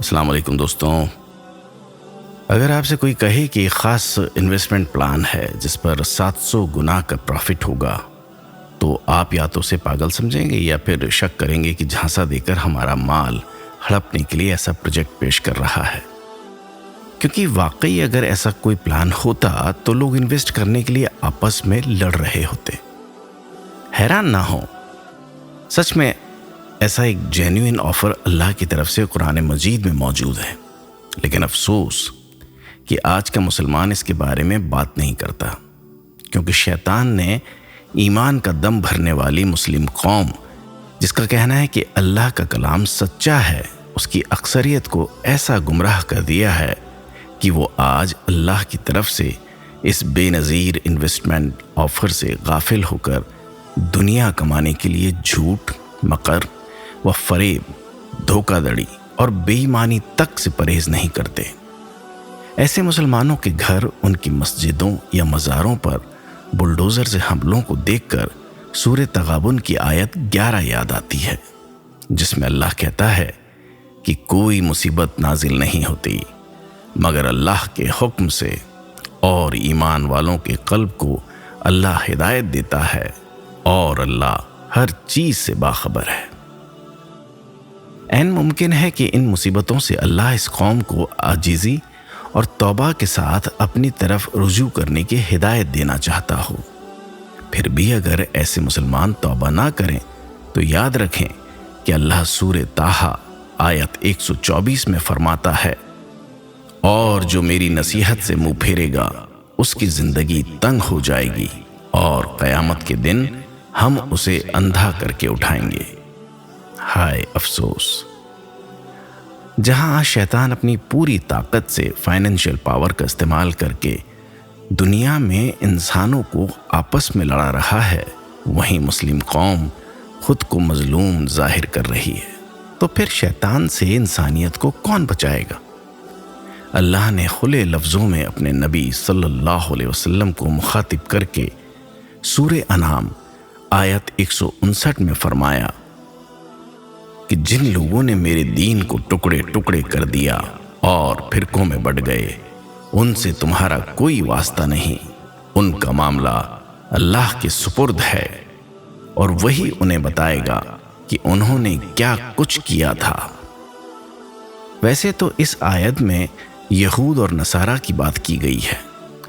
السلام علیکم دوستوں. اگر آپ سے کوئی کہے کہ ایک خاص انویسٹمنٹ پلان ہے جس پر 700 گنا کا پروفٹ ہوگا تو آپ یا تو اسے پاگل سمجھیں گے یا پھر شک کریں گے کہ جھانسا دے کر ہمارا مال ہڑپنے کے لیے ایسا پروجیکٹ پیش کر رہا ہے. کیونکہ واقعی اگر ایسا کوئی پلان ہوتا تو لوگ انویسٹ کرنے کے لیے آپس میں لڑ رہے ہوتے. حیران نہ ہو، سچ میں ایسا ایک جینوئن آفر اللہ کی طرف سے قرآن مجید میں موجود ہے، لیکن افسوس کہ آج کا مسلمان اس کے بارے میں بات نہیں کرتا، کیونکہ شیطان نے ایمان کا دم بھرنے والی مسلم قوم جس کا کہنا ہے کہ اللہ کا کلام سچا ہے، اس کی اکثریت کو ایسا گمراہ کر دیا ہے کہ وہ آج اللہ کی طرف سے اس بے نظیر انویسٹمنٹ آفر سے غافل ہو کر دنیا کمانے کے لیے جھوٹ، مکر و فریب، دھوکہ دڑی اور بے ایمانی تک سے پرہیز نہیں کرتے. ایسے مسلمانوں کے گھر، ان کی مسجدوں یا مزاروں پر بلڈوزر سے حملوں کو دیکھ کر سورہ تغابن کی آیت 11 یاد آتی ہے، جس میں اللہ کہتا ہے کہ کوئی مصیبت نازل نہیں ہوتی مگر اللہ کے حکم سے، اور ایمان والوں کے قلب کو اللہ ہدایت دیتا ہے، اور اللہ ہر چیز سے باخبر ہے. عین ممکن ہے کہ ان مصیبتوں سے اللہ اس قوم کو عاجزی اور توبہ کے ساتھ اپنی طرف رجوع کرنے کی ہدایت دینا چاہتا ہو. پھر بھی اگر ایسے مسلمان توبہ نہ کریں تو یاد رکھیں کہ اللہ سورہ طٰہٰ آیت 124 میں فرماتا ہے، اور جو میری نصیحت سے منہ پھیرے گا اس کی زندگی تنگ ہو جائے گی اور قیامت کے دن ہم اسے اندھا کر کے اٹھائیں گے. ہائے افسوس! جہاں آج شیطان اپنی پوری طاقت سے فائنینشیل پاور کا استعمال کر کے دنیا میں انسانوں کو آپس میں لڑا رہا ہے، وہیں مسلم قوم خود کو مظلوم ظاہر کر رہی ہے. تو پھر شیطان سے انسانیت کو کون بچائے گا؟ اللہ نے کھلے لفظوں میں اپنے نبی صلی اللہ علیہ وسلم کو مخاطب کر کے سورہ انعام آیت 159 میں فرمایا کہ جن لوگوں نے میرے دین کو ٹکڑے ٹکڑے کر دیا اور فرقوں میں بٹ گئے، ان سے تمہارا کوئی واسطہ نہیں، ان کا معاملہ اللہ کے سپرد ہے، اور وہی انہیں بتائے گا کہ انہوں نے کیا کچھ کیا تھا. ویسے تو اس آیت میں یہود اور نصارہ کی بات کی گئی ہے،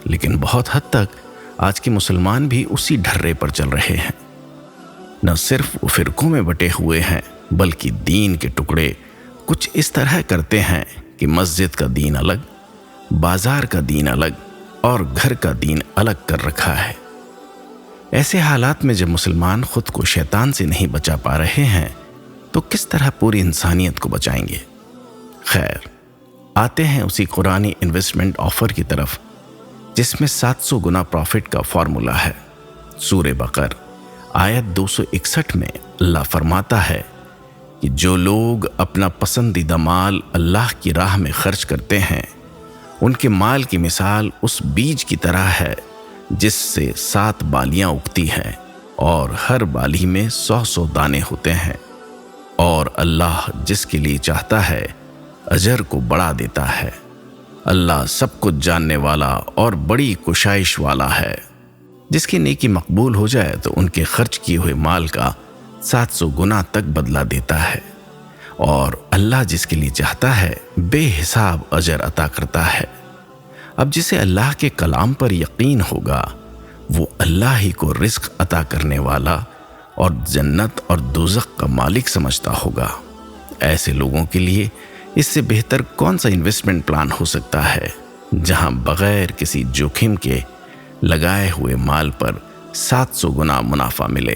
لیکن بہت حد تک آج کے مسلمان بھی اسی ڈھرے پر چل رہے ہیں. نہ صرف وہ فرقوں میں بٹے ہوئے ہیں بلکہ دین کے ٹکڑے کچھ اس طرح کرتے ہیں کہ مسجد کا دین الگ، بازار کا دین الگ اور گھر کا دین الگ کر رکھا ہے. ایسے حالات میں جب مسلمان خود کو شیطان سے نہیں بچا پا رہے ہیں تو کس طرح پوری انسانیت کو بچائیں گے؟ خیر، آتے ہیں اسی قرآنی انویسٹمنٹ آفر کی طرف جس میں 700 گنا پروفٹ کا فارمولا ہے. سورہ بقر آیت 261 میں اللہ فرماتا ہے کہ جو لوگ اپنا پسندیدہ مال اللہ کی راہ میں خرچ کرتے ہیں، ان کے مال کی مثال اس بیج کی طرح ہے جس سے 7 بالیاں اگتی ہیں اور ہر بالی میں 100 دانے ہوتے ہیں، اور اللہ جس کے لیے چاہتا ہے اجر کو بڑھا دیتا ہے. اللہ سب کچھ جاننے والا اور بڑی کوشش والا ہے. جس کی نیکی مقبول ہو جائے تو ان کے خرچ کیے ہوئے مال کا 700 گنا تک بدلہ دیتا ہے، اور اللہ جس کے لیے چاہتا ہے بے حساب اجر عطا کرتا ہے. اب جسے اللہ کے کلام پر یقین ہوگا وہ اللہ ہی کو رزق عطا کرنے والا اور جنت اور دوزخ کا مالک سمجھتا ہوگا. ایسے لوگوں کے لیے اس سے بہتر کون سا انویسٹمنٹ پلان ہو سکتا ہے جہاں بغیر کسی جوخم کے لگائے ہوئے مال پر 700 گنا منافع ملے.